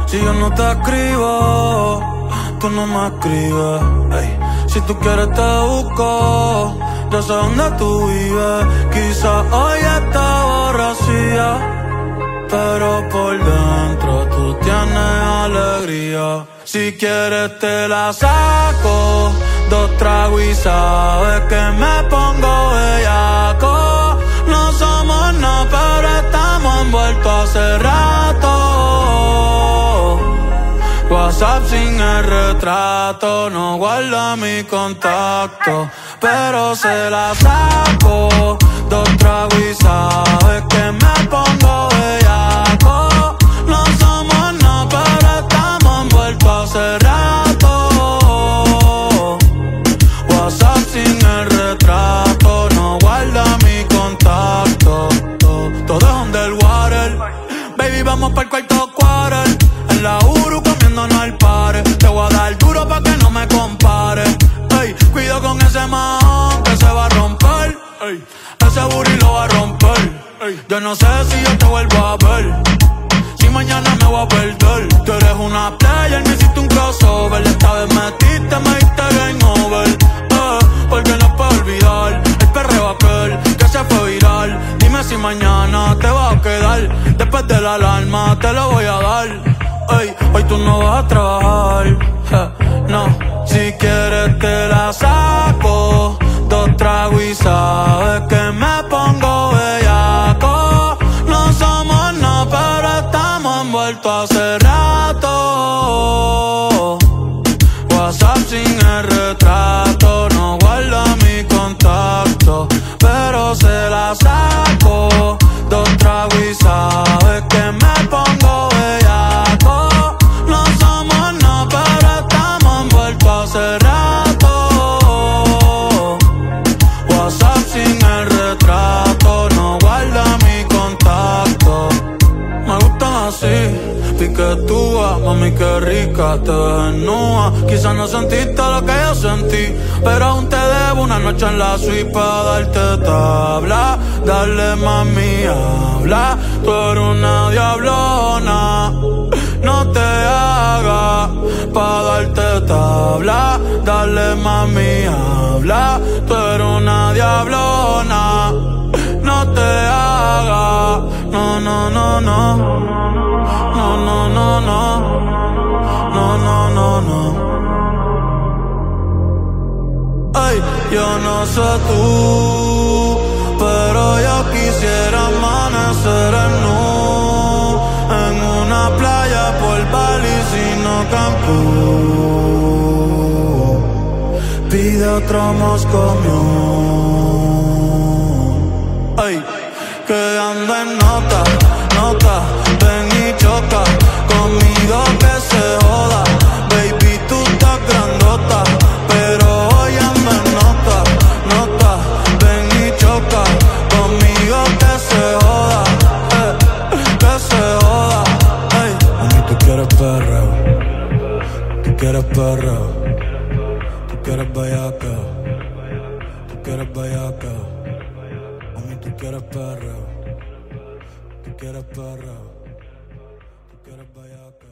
Si yo no te escribo, tú no me escribes. Ey. Si tú quieres te busco, yo sé dónde tú vives. Quizás hoy está borracía, pero por dentro tú tienes alegría. Si quieres te la saco, 2 tragos y sabes que me pongo bellaco. No somos nada, pero estamos envueltos hace rato. WhatsApp sin el retrato, no guarda mi contacto, pero se la saco, 2 tragos y sabes que me pongo bellaco. No somos nada, pero estamos envueltos hace rato. WhatsApp sin el retrato, no guarda mi contacto. Todo es underwater, baby, vamos pa'l cuarto quarter. En la Uru comiéndonos al pare. Te voy a dar duro pa' que no me compare. Ey, cuido con ese man que se va a romper. Ey, ese booty lo va a romper. Ey, yo no sé si yo te vuelvo a ver, si mañana me voy a perder. Tú eres una player, me hiciste un crossover. Esta vez metiste, me diste game over. Porque no puedo olvidar el perreo aquel que se fue viral. Dime si mañana te vas a quedar. Después de la alarma te lo voy a dar. Ey, hoy tú no vas a trabajar, no. Si quieres te la saco, 2 tragos y sabes que me pongo bellaco. No somos nada, pero estamos envueltos hace rato. WhatsApp sin el retrato, no guarda mi contacto, pero se la saco, 2 tragos y sabes que me pongo bellaco. No somos nada, pero estamos envueltos hace rato. WhatsApp sin el retrato, no guarda mi contacto. Me gustan así, piquetúa, mami qué rica te ves desnuda. Quizás no sentiste lo que yo sentí, pero aún te debo una noche en la suite pa' darte tabla. Dale mami, habla, tú eres una diablona. No te hagas pa' darte tabla. Dale mami, habla, tú eres una diablona. No te hagas, no, no, no, no. No, no, no, no. No, no, no, no. Ay, yo no sé tú, pero yo quisiera amanecer en nu, en una playa por Bali, sino Cancún. Pide otro Moscow. Ay, que ando en nota, nota, ven y choca conmigo que se joda. Baby, tú estás grandota, pero hoy me nota, nota, ven y choca conmigo que se joda, que se joda. Ey, mami, tú quieres perreo, tú quieres perreo, tú quieres bellaca, tú quieres bellaca. Mami, tú quieres perreo, tú quieres perreo, tú quieres bellaca.